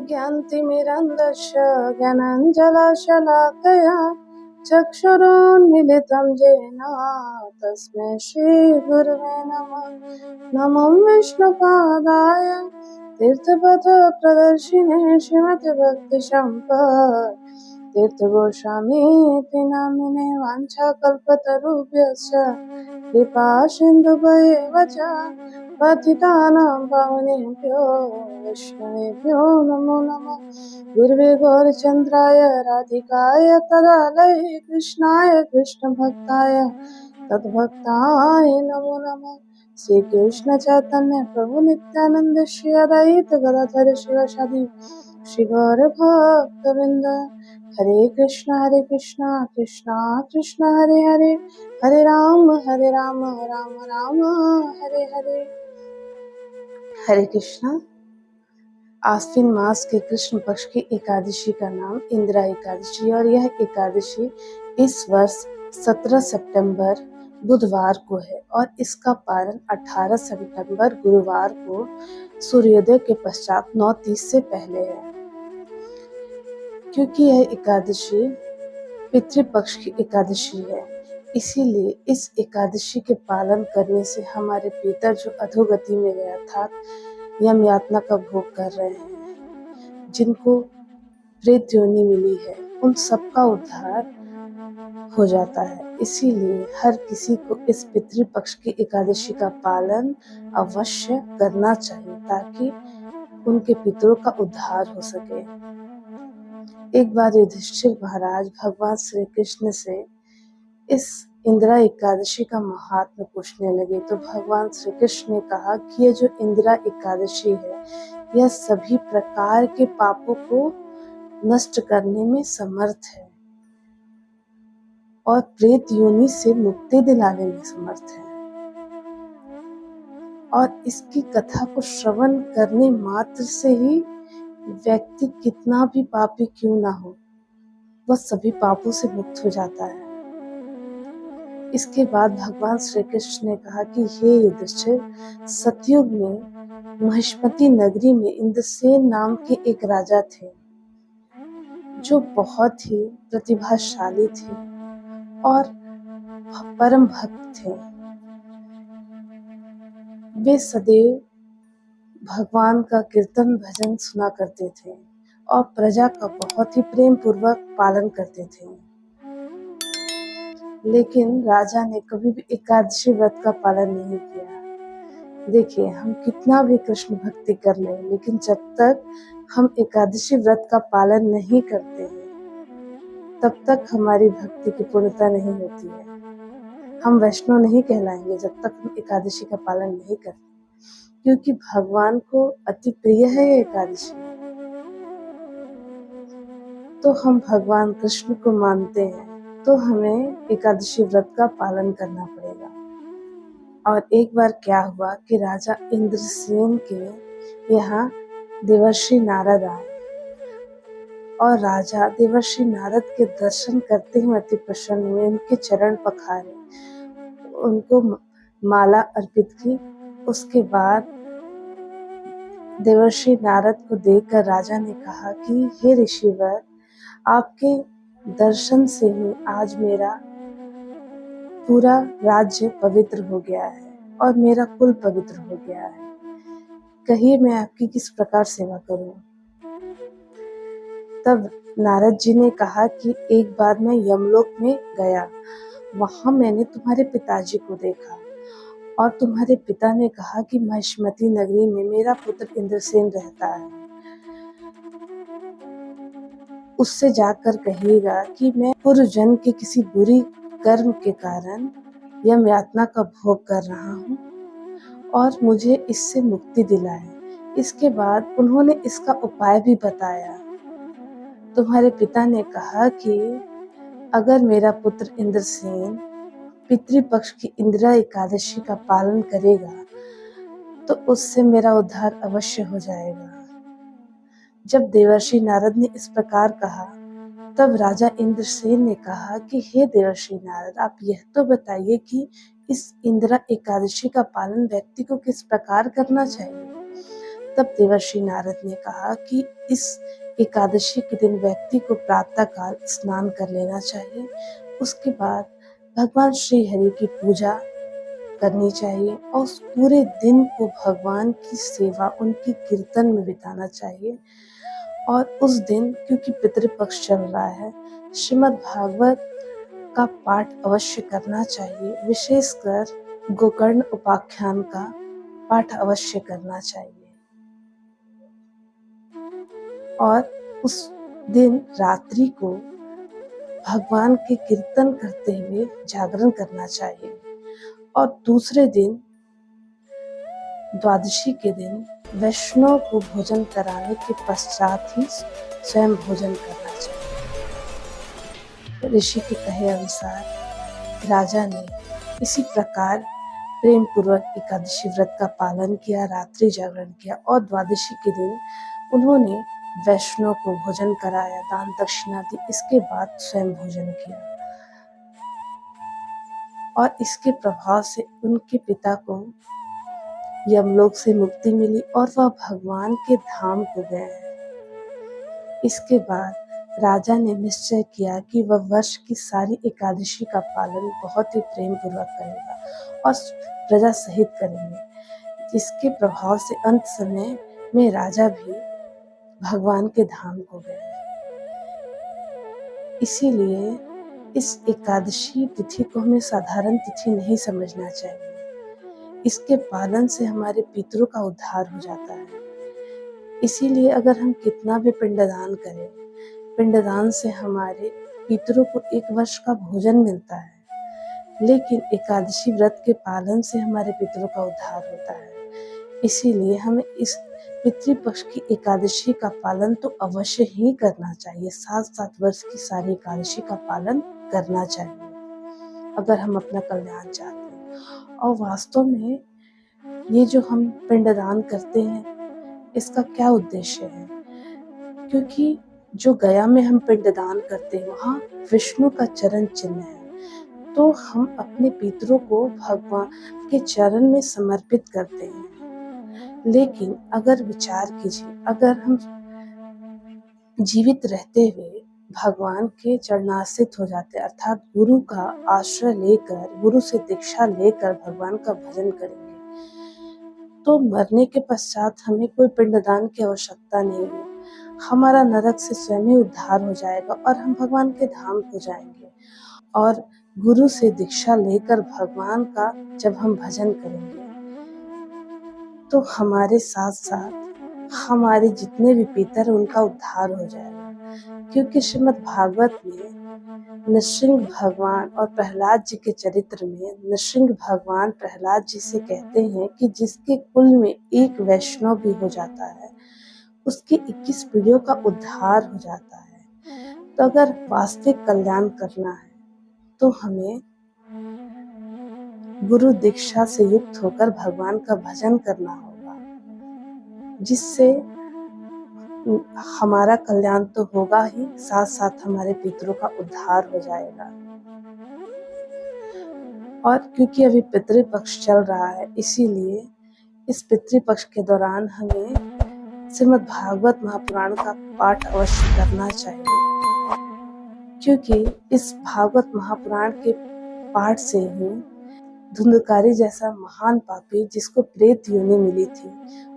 ज्ञानतिमिरन्धस्य ज्ञानाञ्जनशलाकया चक्षुरुन्मीलितं येन तस्मै श्रीगुरवे नमः। नमो विष्णुपादाय तीर्थपथप्रदर्शिने श्रीमते भक्तिसम्पद तीर्थगोस्वामीति नामिने वाञ्छाकल्पतरुभ्यश्च कृपा सिन्धुभ्येव च पतितानां पावनेभ्यो वैष्णवेभ्यो नमो नमः। गुरुवे गौरचन्द्राय राधिकाय तदालये कृष्णाय कृष्णभक्ताय तद्भक्ताय नमो नमः। श्री कृष्ण चैतन्य प्रभु नित्यानंद श्री अद्वैत गदाधर शिवासादि श्री गौर भक्तवृंद। हरे कृष्णा कृष्णा कृष्णा हरे हरे, हरे राम राम राम हरे हरे। हरे कृष्णा। आश्विन मास के कृष्ण पक्ष की एकादशी का नाम इंदिरा एकादशी और यह एकादशी इस वर्ष 17 सितंबर बुधवार को है और इसका पारण 18 सितंबर गुरुवार को सूर्योदय के पश्चात 9:30 से पहले है। क्योंकि यह एकादशी पितृपक्ष की एकादशी है, इसीलिए इस एकादशी के पालन करने से हमारे पितर जो अधोगति में गए अर्थात यम यातना का भोग कर रहे हैं, जिनको प्रेत योनि मिली है, उन सबका उद्धार हो जाता है। इसीलिए हर किसी को इस पितृपक्ष की एकादशी का पालन अवश्य करना चाहिए ताकि उनके पितरों का उद्धार हो सके। एक बार युधिष्ठिर महाराज भगवान श्री कृष्ण से इस इंदिरा एकादशी का महात्म्य पूछने लगे तो भगवान श्री कृष्ण ने कहा कि यह जो इंदिरा एकादशी है यह सभी प्रकार के पापों को नष्ट करने में समर्थ है और प्रेत योनि से मुक्ति दिलाने में समर्थ है। और इसकी कथा को श्रवण करने मात्र से ही व्यक्ति कितना भी पापी क्यों ना हो, वह सभी पापों से मुक्त हो जाता है। इसके बाद भगवान श्री कृष्ण ने कहा कि हे युधिष्ठिर, सतयुग में महिष्मती नगरी में इंद्रसेन नाम के एक राजा थे जो बहुत ही प्रतिभाशाली थे और परम भक्त थे। वे सदैव भगवान का कीर्तन भजन सुना करते थे और प्रजा का बहुत ही प्रेम पूर्वक पालन करते थे। लेकिन राजा ने कभी भी एकादशी व्रत का पालन नहीं किया। देखिए, हम कितना भी कृष्ण भक्ति कर लें, लेकिन जब तक हम एकादशी व्रत का पालन नहीं करते हैं तब तक हमारी भक्ति की पूर्णता नहीं होती है। हम वैष्णव नहीं कहलाएंगे जब तक हम एकादशी का पालन नहीं करते, क्योंकि भगवान को अति प्रिय है ये एकादशी। तो हम भगवान कृष्ण को मानते हैं तो हमें एकादशी व्रत का पालन करना पड़ेगा। और एक बार क्या हुआ कि राजा इंद्रसेन के यहाँ देवर्षि नारद आए और राजा देवर्षि नारद के दर्शन करते ही अति प्रसन्न हुए, उनके चरण पखारे, उनको माला अर्पित की। उसके बाद देवर्षि नारद को देखकर राजा ने कहा कि हे ऋषिवर, आपके दर्शन से ही आज मेरा पूरा राज्य पवित्र हो गया है और मेरा कुल पवित्र हो गया है। कहिए मैं आपकी किस प्रकार सेवा करूं? तब नारद जी ने कहा कि एक बार मैं यमलोक में गया, वहां मैंने तुम्हारे पिताजी को देखा और तुम्हारे पिता ने कहा कि महिष्मती नगरी में मेरा पुत्र इंद्रसेन रहता है, उससे जाकर कहिएगा कि मैं पूर्व जन्म के किसी बुरी कर्म के कारण यम यातना का भोग कर रहा हूँ और मुझे इससे मुक्ति दिलाए। इसके बाद उन्होंने इसका उपाय भी बताया। तुम्हारे पिता ने कहा कि अगर मेरा पुत्र इंद्रसेन पितृपक्ष की इंदिरा एकादशी का पालन करेगा तो उससे मेरा उद्धार अवश्य हो जाएगा। जब देवर्षि नारद ने इस प्रकार कहा तब राजा इंद्रसेन ने कहा कि हे देवर्षि नारद, आप यह तो बताइए कि इस इंदिरा एकादशी का पालन व्यक्ति को किस प्रकार करना चाहिए तब देवर्षि नारद ने कहा कि इस एकादशी के दिन व्यक्ति को प्रातः काल स्नान कर लेना चाहिए। उसके बाद भगवान श्री हरि की पूजा करनी चाहिए और उस पूरे दिन को भगवान की सेवा, उनकी कीर्तन में बिताना चाहिए। और उस दिन क्योंकि पितृपक्ष चल रहा है, श्रीमद् भागवत का पाठ अवश्य करना चाहिए। विशेषकर गोकर्ण उपाख्यान का पाठ अवश्य करना चाहिए। और उस दिन रात्रि को भगवान के कीर्तन करते हुए जागरण करना चाहिए। और दूसरे दिन द्वादशी के दिन वैष्णव को भोजन कराने के पश्चात ही स्वयं भोजन करना चाहिए। ऋषि के कहे अनुसार राजा ने इसी प्रकार प्रेम पूर्वक एकादशी व्रत का पालन किया, रात्रि जागरण किया और द्वादशी के दिन उन्होंने वैष्णव को भोजन कराया, दान दक्षिणा दी, इसके बाद स्वयं भोजन किया। और इसके प्रभाव से उनके पिता को यमलोक से मुक्ति मिली और वह भगवान के धाम को गए। इसके बाद राजा ने निश्चय किया कि वह वर्ष की सारी एकादशी का पालन बहुत ही प्रेम पूर्वक करेगा और प्रजा सहित करेंगे। जिसके प्रभाव से अंत समय में राजा भी भगवान के धाम को गए। इसीलिए इस एकादशी तिथि को हमें साधारण तिथि नहीं समझना चाहिए। इसके पालन से हमारे पितरों का उद्धार हो जाता है। इसीलिए अगर हम कितना भी पिंडदान करें, पिंडदान से हमारे पितरों को एक वर्ष का भोजन मिलता है, लेकिन एकादशी व्रत के पालन से हमारे पितरों का उद्धार होता है। इसीलिए हमें इस पितृपक्ष की एकादशी का पालन तो अवश्य ही करना चाहिए। 7 वर्ष की सारी एकादशी का पालन करना चाहिए अगर हम अपना कल्याण चाहते हैं। और वास्तव में ये जो हम पिंडदान करते हैं, इसका क्या उद्देश्य है? क्योंकि जो गया में हम पिंडदान करते हैं वहाँ विष्णु का चरण चिन्ह है, तो हम अपने पितरों को भगवान के चरण में समर्पित करते हैं। लेकिन अगर विचार कीजिए, अगर हम जीवित रहते हुए भगवान के चरणाश्रित हो जाते, अर्थात गुरु का आश्रय लेकर, गुरु से दीक्षा लेकर भगवान का भजन करेंगे, तो मरने के पश्चात हमें कोई पिंडदान की आवश्यकता नहीं है। हमारा नरक से स्वयं ही उद्धार हो जाएगा और हम भगवान के धाम को जाएंगे। और गुरु से दीक्षा लेकर भगवान का जब हम भजन करेंगे, तो हमारे साथ साथ हमारे जितने भी पितर उनका उद्धार हो जाएगा। क्योंकि श्रीमद् भागवत में नृसिंह भगवान और प्रहलाद जी के चरित्र में नृसिंह भगवान प्रहलाद जी से कहते हैं कि जिसके कुल में एक वैष्णव भी हो जाता है, उसकी 21 पीढ़ियों का उद्धार हो जाता है। तो अगर वास्तविक कल्याण करना है तो हमें गुरु दीक्षा से युक्त होकर भगवान का भजन करना होगा, जिससे हमारा कल्याण तो होगा ही, साथ साथ हमारे पितरों का उद्धार हो जाएगा। और क्योंकि अभी पितृपक्ष चल रहा है, इसीलिए इस पितृपक्ष के दौरान हमें श्रीमद् भागवत महापुराण का पाठ अवश्य करना चाहिए। क्योंकि इस भागवत महापुराण के पाठ से ही धुंधकारी जैसा महान पापी जिसको प्रेत योनि मिली थी,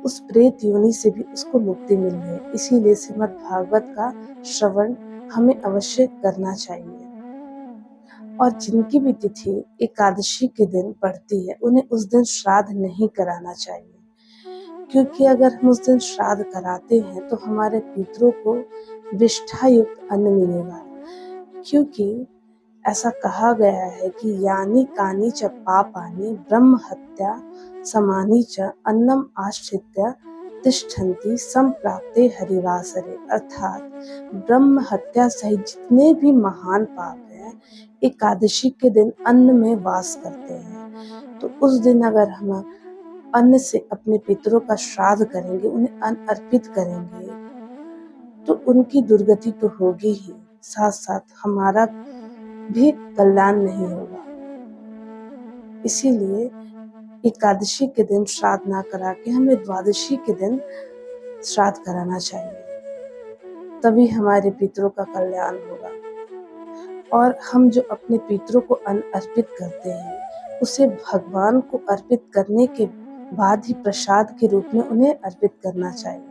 उस प्रेत योनि से भी उसको मुक्ति मिल गई। इसीलिए श्रीमद् भागवत का श्रवण हमें अवश्य करना चाहिए। और जिनकी भी तिथि एकादशी के दिन पड़ती है, उन्हें उस दिन श्राद्ध नहीं कराना चाहिए। क्योंकि अगर हम उस दिन श्राद्ध कराते हैं तो हमारे पितरों को विष्ठा युक्त अन्न मिलेगा। क्योंकि ऐसा कहा गया है कि यानी कानी च पापानि ब्रह्म हत्या समानी च अन्नम आश्रित्य तिष्ठन्ति संप्राप्ते हरिवासरे। अर्थात ब्रह्म हत्या सहित जितने भी महान पाप हैं, एकादशी के दिन अन्न में वास करते हैं। तो उस दिन अगर हम अन्न से अपने पितरों का श्राद्ध करेंगे, उन्हें अन्न अर्पित करेंगे, तो उनकी दुर्गति तो होगी ही, साथ साथ हमारा भी कल्याण नहीं होगा। इसीलिए एकादशी के दिन श्राद्ध ना करा के हमें द्वादशी के दिन श्राद्ध कराना चाहिए, तभी हमारे पितरों का कल्याण होगा। और हम जो अपने पितरों को अन्न अर्पित करते हैं, उसे भगवान को अर्पित करने के बाद ही प्रसाद के रूप में उन्हें अर्पित करना चाहिए।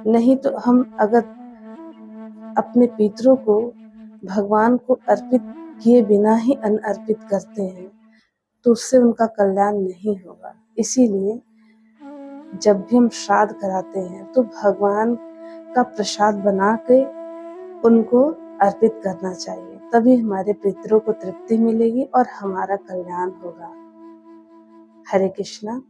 नहीं तो हम अगर अपने पितरों को भगवान को अर्पित किए बिना ही अन्न अर्पित करते हैं, तो उससे उनका कल्याण नहीं होगा। इसीलिए जब भी हम श्राद्ध कराते हैं तो भगवान का प्रसाद बना के उनको अर्पित करना चाहिए, तभी हमारे पितरों को तृप्ति मिलेगी और हमारा कल्याण होगा। हरे कृष्णा।